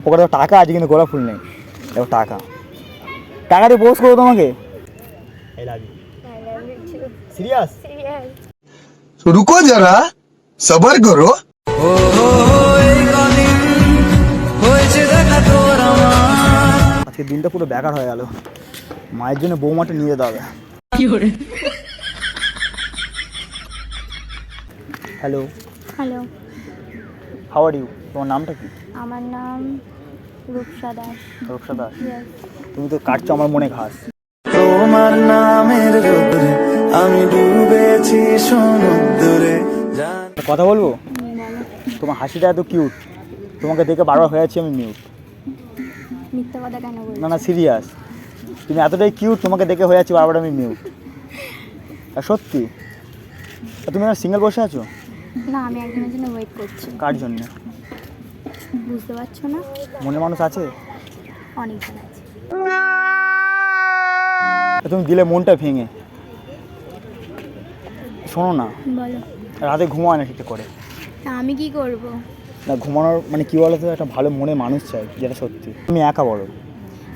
ওখানে টাকা আছে কিন্তু গোলাপ ফুল নেই। দেখো টাকা টাকা দিয়ে পোস্ট করবো তোমাকে। I love you. সিরিয়াস? रुको जरा सबर करो। আজকে দিনটা পুরো বেকার হয়ে গেল। মায়ের জন্য বৌমাটা নিয়ে যেতে হবে। Hello hello, how are you? তোমার নামটা কি? আমার নাম রূপসা দাস। রূপসা দাস। Yes. তুমি তো কাটছো আমার মনে ঘাস। তোমার নামের রোদে আমি ডুবেছি সমুদ্রে। একটা কথা বলবো? বলো। তোমার হাসিটা এত কিউট, তোমাকে দেখে বারবার হয়ে যাচ্ছি আমি মিউট। মিথ্যা কথা কেন বলছো? না না সিরিয়াস, তুমি এতটাই কিউট, তোমাকে দেখে হয়ে যাচ্ছি বারবার আমি মিউট। আর সত্যি তুমি আর সিঙ্গেল বসে আছো? না, আমি একজনের জন্য ওয়েট করছি। কার জন্য? বুঝতে পারছো না? মনে মানুষ আছে? অনেকজন আছে। তুমি দিলে মনটা ভেঙে। শোনো না, বলো। রাতে ঘুমায় না ঠিক করে। তা আমি কি করব? না ঘুমানোর মানে কী বলো তো, একটা ভালো মনে মানুষ চাই, যেটা সত্যি। তুমি একা বড়।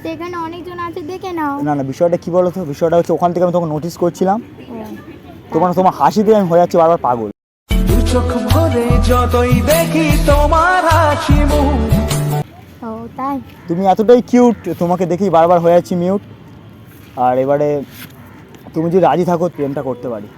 তো এখানে অনেকজন আছে, দেখে নাও। না না বিষয়টা কী বলো তো, বিষয়টা হচ্ছে ওখান থেকে আমি তখন নোটিস করছিলাম ও, তোমার হাসিতে আমি হয়ে যাচ্ছি বারবার পাগল। দু চোখ ভরে যতই দেখি তোমার হাসি মুখ। ও তাই? তুমি এতটাই কিউট, তোমাকে দেখেই বারবার হয়ে যাচ্ছি মিউট। আর এবারে তুমি যদি রাজি থাকো প্রেমটা করতে পারি।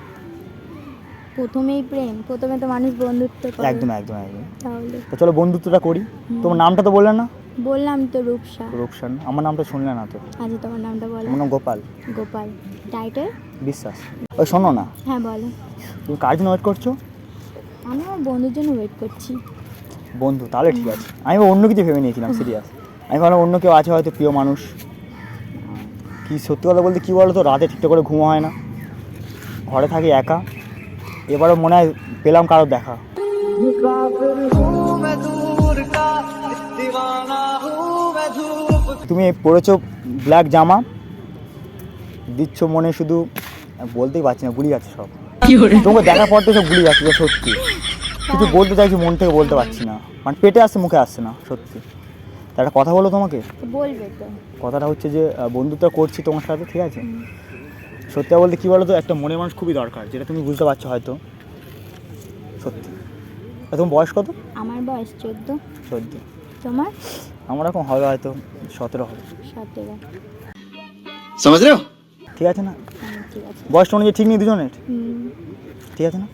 প্রথমেই প্রেম? প্রথমে তো মানুষ বন্ধুত্ব করে। একদম একদম একদম। তাহলে তো চলো বন্ধুত্বটা করি। তোমার নামটা তো বললে না? বললাম তো রূপসা। রূপসান। আমার নামটা শুনলে না তো? আচ্ছা, তোমার নামটা বলো। আমার নাম গোপাল গোপাল। টাইটেল? বিশ্বাস। ওই শোনো না, হ্যাঁ বলো। তুমি কার জন্য ওয়েট করছো? আমি আমার বন্ধুর জন্য ওয়েট করছি। বন্ধু? তাহলে ঠিক আছে। আমি অন্য কিছু ভেবে নিয়েছিলাম সিরিয়াস। আমি ভাবলাম অন্য কেউ আছে হয়তো, প্রিয় মানুষ। কি সত্যি কথা বলতে কী বলো তো, রাতে ঠিকঠাক করে ঘুম হয় না, ঘরে থাকি একা। এবারও মনে হয় পেলাম কারোর দেখা। তুমি পরেছো ব্ল্যাক জামা, দিচ্ছ মনে শুধু, বলতেই পারছি না, গুলি যাচ্ছে সব। তোমাকে দেখার পর তো সব গুলি যাচ্ছে, সত্যি। কিছু বলতে চাইছি মন থেকে বলতে পারছি না, মানে পেটে আসছে মুখে আসছে না সত্যি। তা একটা কথা বলো তোমাকে। তো বলবে তো। কথাটা হচ্ছে যে বন্ধুত্ব করছি তোমার সাথে, ঠিক আছে? সত্যি বলতে কী বলো তো, একটা মনের মানুষ খুবই দরকার, যেটা তুমি বুঝতে পারছো হয়তো। সত্যি। আর তোমার বয়স কত? আমার বয়স 14। 14? তোমার? আমার এখন হবে হয়তো 17 হবে। 17। समझ रहे हो? ঠিক আছে না? ঠিক আছে। বয়সটা অনুযায়ী ঠিক নেই দুজনের? ঠিক আছে না?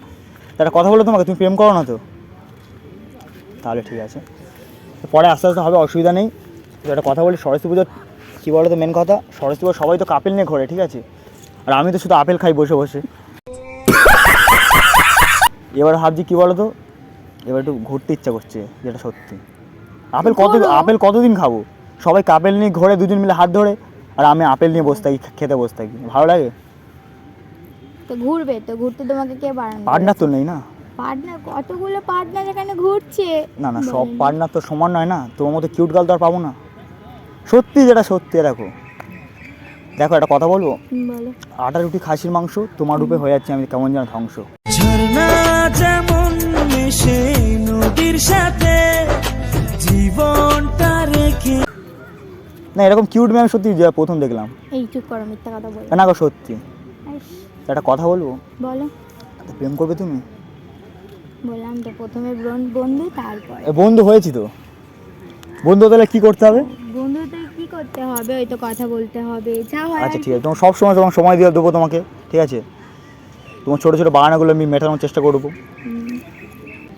তা একটা কথা বলো তোমাকে, তুমি প্রেম করো না তো? তাহলে ঠিক আছে, পরে আস্তে আস্তে হবে, অসুবিধা নেই। তো একটা কথা বলি, সরস্বতী পুজোর কী বলো তো, মেন কথা সরস্বতী পুজো সবাই তো কাপেল নিয়ে ঘোরে, ঠিক আছে? আর আমি তো শুধু আপেল খাই বসে বসে। এবার ভাবছি কী বলো তো, এবার একটু ঘুরতে ইচ্ছা করছে, যেটা সত্যি। আপেল কতদিন খাবো? সবাই কাপেল নিয়ে ঘোরে দুজন মিলে হাত ধরে, আর আমি আপেল নিয়ে বসে থাকি, খেতে বসে থাকি। ভালো লাগে? তো ঘুরবে তো, ঘুরতে তোমাকে কে বারণ করেছে? পার্টনার তো নেই না? পার্টনার? কতগুলো পার্টনার এখানে ঘুরছে। না না সব পার্টনার তো সমান নয় না, তোমার মতো কিউট গার্ল তো আর পাবো না। সত্যি, যেটা সত্যি। দেখো দেখো একটা কথা বলবো, বলো। আটা রুটি খাসির মাংস, তোমার রূপে হয়ে যাচ্ছে আমি কেমন যেন ধ্বংস। ঝর্ণা যেমন মিশে নদীর সাথে জীবনটা রেখে। না এরকম কিউট মেয়ে আমি সত্যি প্রথম দেখলাম। এই চুপ করো, মিথ্যা কথা বলো। না গো সত্যি। ইস, একটা কথা বলবো, বলো। প্রেম করবে তুমি? বললাম তো প্রথমে বন্ধু, তারপরে বন্ধু হয়েছি তো। বন্ধু তাহলে কী করতে হবে? বন্ধুতে কি করতে হবে? ওই তো কথা বলতে হবে, যা হয়। আচ্ছা ঠিক আছে, তোমার সব সময় তোমার সময় দিয়ে দেবো তোমাকে, ঠিক আছে? তোমার ছোটো ছোটো বাগানাগুলো আমি মেটানোর চেষ্টা করবো।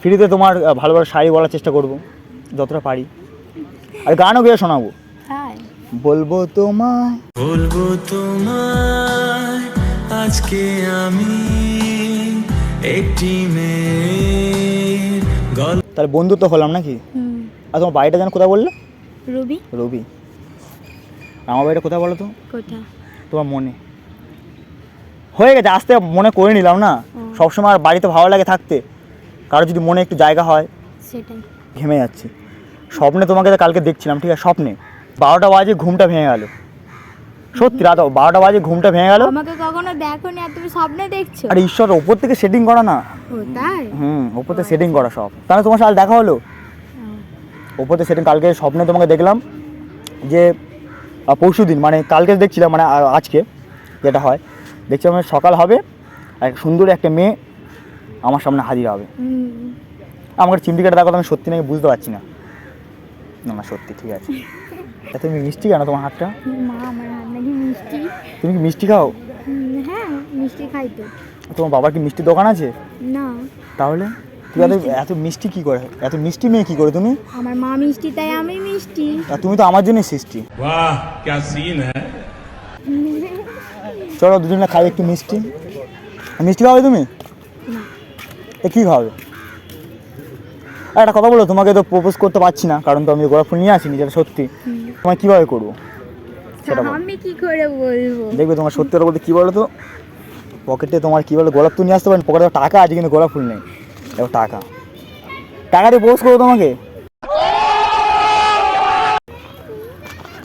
ফ্রিতে তোমার ভালো ভালো শাড়ি বলার চেষ্টা করবো যতটা পারি, আর গানও গিয়ে শোনাবো। তাই? বলবো তোমায় আজকে আমি একটি মেয়ের গল্প। তাহলে বন্ধু তো হলাম নাকি? আর তোমার বাড়িটা যেন কোথায় বললে? রবি। রবি। আমার বাড়িটা কোথায় বলো তো? কোথা? তোমার মনে। হয়ে গেছে, আস্তে মনে করে নিলাম না। সবসময় আর বাড়িতে ভালো লাগে থাকতে, কারো যদি মনে একটু জায়গা হয়। সেটাই। ঘেমে যাচ্ছি। স্বপ্নে তোমাকে তো কালকে দেখছিলাম, ঠিক আছে? স্বপ্নে 12টা বাজে ঘুমটা ভেঙে গেল। সত্যি রাত 12টা বাজে ঘুমটা ভেঙে গেল। আমাকে কখনো দেখোনি আর তুমি স্বপ্নে দেখছো? আর ঈশ্বর ওপর থেকে সেটিং করা না। ও তাই? ওপর থেকে সেটিং করা সব। তাহলে তোমার সাথে দেখা হলো। ওপরে সেদিন কালকে স্বপ্নে তোমাকে দেখলাম যে পরশু দিন মানে কালকে দেখছিলাম মানে আজকে যেটা হয় দেখছিলাম মানে সকাল হবে আর সুন্দর একটা মেয়ে আমার সামনে হাজির হবে। আমাকে চিমটি কাটা দেখো আমি সত্যি নাকি বুঝতে পারছি না। না না সত্যি ঠিক আছে। তা তুমি মিষ্টি কেন তোমার হাতটা? মা আমার হাত নাকি মিষ্টি। তুমি কি মিষ্টি খাও? হ্যাঁ মিষ্টি খাই তো। তোমার বাবার কি মিষ্টির দোকান আছে? না। তাহলে তুমি এত মিষ্টি কি করে, এত মিষ্টি মেয়ে কি করে তুমি? আমার মা মিষ্টি তাই আমি মিষ্টি। আর তুমি তো আমার জন্যই সৃষ্টি। वाह क्या सीन है। চলো দুজনে খাই একটু মিষ্টি। মিষ্টি খাবে তুমি? এ কী খাবে? আর একটা কথা বলো, তোমাকে তো প্রপোজ করতে পারছি না কারণ তো আমি গোলাপ ফুল নিয়ে আসিনি, যেটা সত্যি। তোমায় কীভাবে করবো সেটা বলো। আমি কি করে বলবো? দেখবে তোমার সত্যি কথা বলতে কী বলো তো, পকেটে তোমার কী বলো গোলাপ ফুল নিয়ে আসতে পারেন, পকেটে টাকা আছে কিন্তু গোলাপ ফুল নেই। দেখো টাকা দিয়ে প্রপোজ করবো তোমাকে?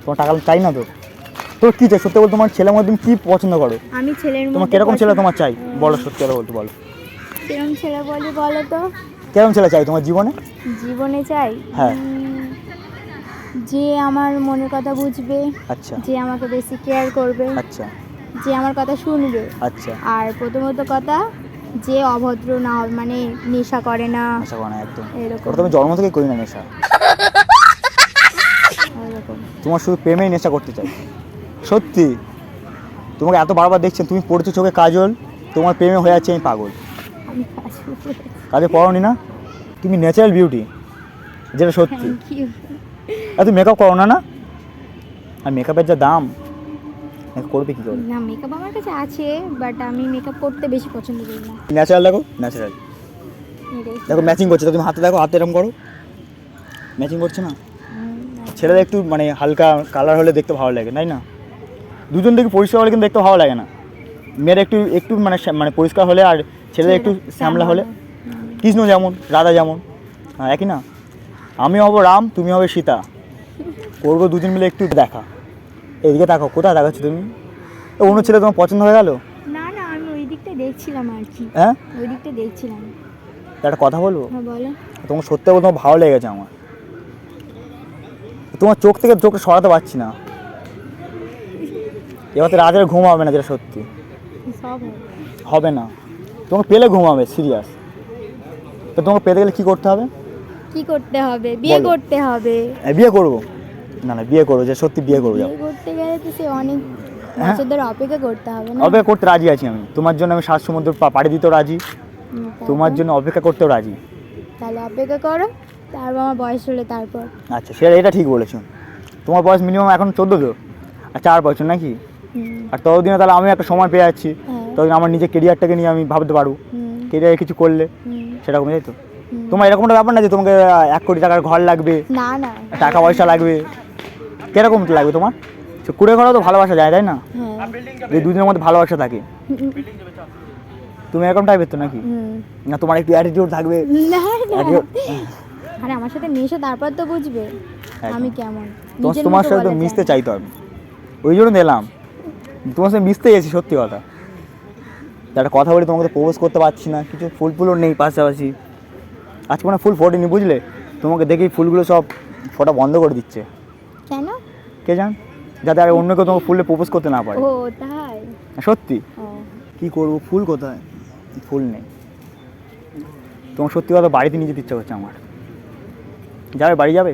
তোমার টাকা চাই না তো? তোর কী চাই সত্যি বল, তোমার ছেলের মধ্যে তুমি কী পছন্দ করো? আমি ছেলের তোমার মধ্যে কিরকম ছেলে তোমার চাই বলো, সত্যি কথা বলতে বলো। কিরকম ছেলে বলি বলো তো? কিরকম ছেলে চাই তোমার জীবনে? জীবনে চাই হ্যাঁ। যে আমার মনের কথা বুঝবে, আচ্ছা যে আমাকে বেশি কেয়ার করবে, আচ্ছা যে আমার কথা শুনবে। আচ্ছা। আর প্রথমত কথা যে অভদ্র না হবে, মানে নেশা করে না নেশা করে না একদম। এরকম। ওটা তুমি জন্ম থেকে করি না নেশা। এরকম। তোমার শুধু প্রেমেই নেশা করতে চাই সত্যি। তোমাকে এত বারবার দেখছেন, তুমি পড়ছো চোখে কাজল, তোমার প্রেমে হয়ে যাচ্ছে আমি পাগল। আমি কাজল করেছি। কাজে পড়োনি না? তুমি ন্যাচারাল বিউটি, যেটা সত্যি। Thank you. আর তুমি মেকআপ করো না? না আর মেকআপের যা দাম, করবে কী করে? না মেকআপ আমার কাছে আছে, বাট আমি মেকআপ করতে বেশি পছন্দ করি না। ন্যাচারাল দেখো, ন্যাচারাল দেখো, ম্যাচিং করছে তো। তুমি হাতে দেখো, হাতে এরকম করো, ম্যাচিং করছে না? ছেলেদের একটু মানে হালকা কালার হলে দেখতে ভালো লাগে, তাই না? দুজন দেখে পরিষ্কার হলে কিন্তু দেখতে ভালো লাগে না। মেয়েরা একটু একটু মানে পরিষ্কার হলে, আর ছেলেদের একটু শ্যামলা হলে। কৃষ্ণ যেমন, রাধা যেমন, হ্যাঁ একই না? আমি হব রাম, তুমি হবে সীতা, করবো দুজন মিলে একটু দেখা। এদিকে দেখো, কোথায় দেখাচ্ছ তুমি? অন্য ছেলে তোমার পছন্দ হয়ে গেল? না না, আমি ওই দিকটা দেখছিলাম আর কি। হ্যাঁ ওই দিকটা দেখছিলাম। একটা কথা বলবো? হ্যাঁ বলো। তোমার সত্যি বলতে তোমার ভালো লেগেছে আমার। তোমার চোখ থেকে চোখটা সরাতে পারছি না। এবার তো রাতের ঘুম হবে না, যেটা সত্যি। সব হবে না, তোমাকে পেলে ঘুম হবে সিরিয়াস। তো তোমাকে পেতে গেলে কী করতে হবে? কি করতে হবে? বিয়ে বলো। করতে হবে। বিয়ে করবো? না না, বিয়ে করবো, যে সত্যি বিয়ে করবো। যাও, বিয়ে করতে গেলে তো সে অনেক হ্যাঁ। বছর ধরে অপেক্ষা করতে হবে না? অপেক্ষা করতে রাজি আছি আমি। তোমার জন্য আমি 7 সমুদ্র পাড়ি দিতেও রাজি, তোমার জন্য অপেক্ষা করতেও রাজি। তাহলে অপেক্ষা করো, তারপর আমার বয়স হলে তারপর। আচ্ছা সেটা, এটা ঠিক বলেছো। তোমার বয়স মিনিমাম এখন 14 তো, আর 4 বছর নাকি? আর ততদিনে তাহলে আমি একটা সময় পেয়ে যাচ্ছি, ততদিন আমার নিজের কেরিয়ারটাকে নিয়ে আমি ভাবতে পারবো। কেরিয়ারে কিছু করলে সেরকম, তাই তো? তোমার এরকমটা ব্যাপার না যে তোমাকে 1 কোটি টাকার ঘর লাগবে, না না, টাকা পয়সা লাগবে। কিরকম লাগবে তোমার? কুড়ে ঘরেও তো ভালোবাসা যায়, তাই না? হ্যাঁ। এই দুদিনের মধ্যে ভালোবাসা থাকে। তুমি এরকম টাইপের তো নাকি? না তোমার একটু অ্যাটিটিউড থাকবে? না না, attitude- আরে আমার সাথে মিশে তারপর তো বুঝবে আমি কেমন। তোমার সাথে তো মিশতে চাইতো আমি, ওই জন্য দিলাম। তোমার সাথে মিশতে গেছি সত্যি কথা। একটা কথা বলি, তোমাকে তো প্রপোজ করতে পারছি না, কিছু ফুল ফুলও নেই পাশাপাশি। আজকে মানে ফুল ফোটেনি বুঝলে, তোমাকে দেখেই ফুলগুলো সব ফোটা বন্ধ করে দিচ্ছে। কেন? কে জান, যাতে আর অন্য কেউ তোমাকে ফুলে প্রপোজ করতে না পারে। ও তাই? সত্যি ও কি করবো, ফুল কোথায়? ফুল নেই। তোমার সত্যি কথা বাড়িতে নিয়ে যেতে ইচ্ছা করছে আমার। যাবে, বাড়ি যাবে?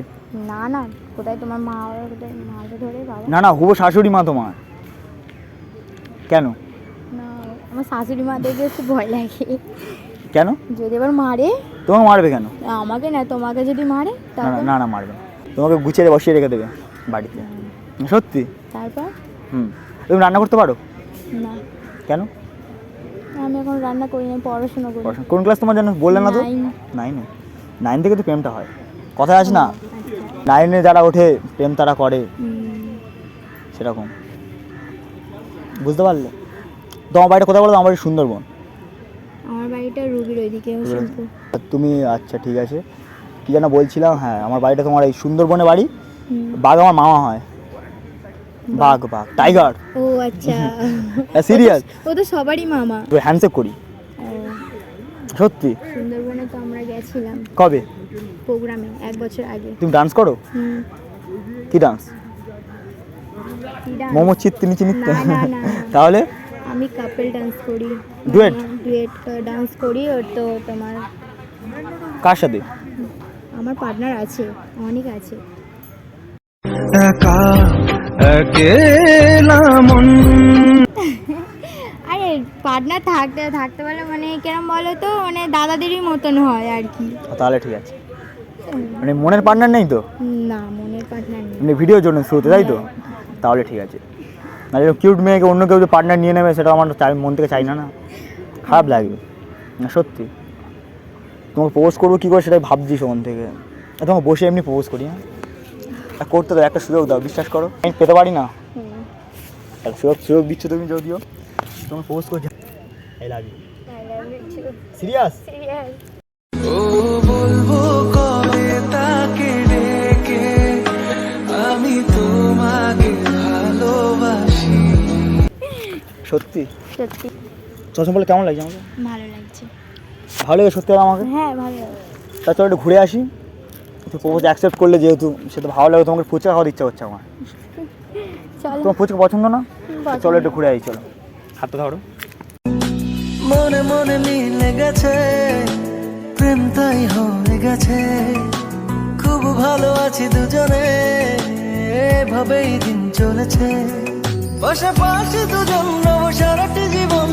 না না, কোথায় তোমার মা? কোথায় মাকে ধরে বাবা? না না, হুবো শাশুড়ি মা তোমার। কেন? না, আমার শাশুড়ি মা দেখে একটু ভয় লাগে। কেন? যদি এবার মারে? তোমাকে মারবে কেন? আমাকে না, তোমাকে যদি মারে না তারপর? না না, মারবে না। তোমাকে গুছিয়ে বসিয়ে রেখে দেবে বাড়িতে। সত্যি? তারপর? তুমি রান্না করতে পারো? না, কেন? আমি এখন রান্না করি না, পড়াশোনা করি। পড়াশোনা কোন ক্লাস তোমার জানো, বললে না তো? 9। 9 থেকে তো প্রেমটা হয়, কথায় আছে না? 9-এ যারা ওঠে প্রেম তারা করে, সেরকম। বুঝতে পারলে? তোমার বাড়িটা কোথায় বলো? আমার বাড়ি সুন্দরবন। আমার বাড়িটা রুবির ওইদিকে। তুমি আচ্ছা ঠিক আছে, কী যেন বলছিলাম, হ্যাঁ আমার বাড়িটা তোমার এই সুন্দরবনে বাড়ি। বাঘ আমার মামা হয়। বাঘ টাইগার। ও আচ্ছা, সিরিয়াস? ও তো সবারই মামা। তো হ্যান্ডশেক করি। সত্যি? সুন্দরবনে তো আমরা গেছিলাম কবে? প্রোগ্রামে 1 বছর আগে। তুমি ডান্স করো? হুম। কি ডান্স? কি dance? মোমো চিত্তি নিচে নিতে? না, না, না, না। তাহলে আমি কাপল ডান্স করি। Duet? ডুয়েট ডান্স করি। ওর তো তোমার কার সাথে? আমার পার্টনার আছে, অনেক আছে। একা একেলা মন আরে পার্টনার থাকতে থাকতে পারলে মানে কেরম বলো তো, মানে দাদাদেরই মতন হয় আর কি। তাহলে ঠিক আছে। মানে মনের পার্টনার নেই তো? না, মনের পার্টনার নেই। মানে ভিডিওর জন্য শুরুতে, তাই তো? তাহলে ঠিক আছে। না কিউট মেয়েকে অন্য কেউ যে পার্টনার নিয়ে নেবে সেটা আমার মন থেকে চাই না, না খারাপ লাগবে না সত্যি। তোমাকে প্রপোজ করবো কী করে সেটাই ভাবছি সেখান থেকে। তোমাকে বসে এমনি প্রপোজ করি, হ্যাঁ করতে দাও, একটা সুযোগ দাও, বিশ্বাস করো আমি পেতে পারি না। একটা সুযোগ দিচ্ছ তুমি, যদিও তোমাকে প্রপোজ করছি। I love you. সিরিয়াস? ও বলবো কবে তাকে ডেকে আমি তোমাকে ভালোবাসি। সত্যি? সত্যি চশমা বলে কেমন লাগছে আমাকে? ভালো লাগছে। ভালো লাগে সত্যি আমাকে? হ্যাঁ, ভালো লাগছে। তা চলো একটু ঘুরে আসি। তুই প্রপোজ অ্যাকসেপ্ট করলে যেহেতু, সে তো ভালো লাগে, তোমাকে ফুচকা খাওয়ার ইচ্ছা হচ্ছে আমার। চলো। তোমার ফুচকা পছন্দ না? চলো একটু ঘুরে আসি, চলো হাতটা ধরো। মনে মনে মিলে গেছে, প্রেম তাই হয়ে গেছে, খুব ভালো আছি দুজনে, এভাবেই দিন চলেছে, পাশাপাশি দুজন নব সারাটি জীবন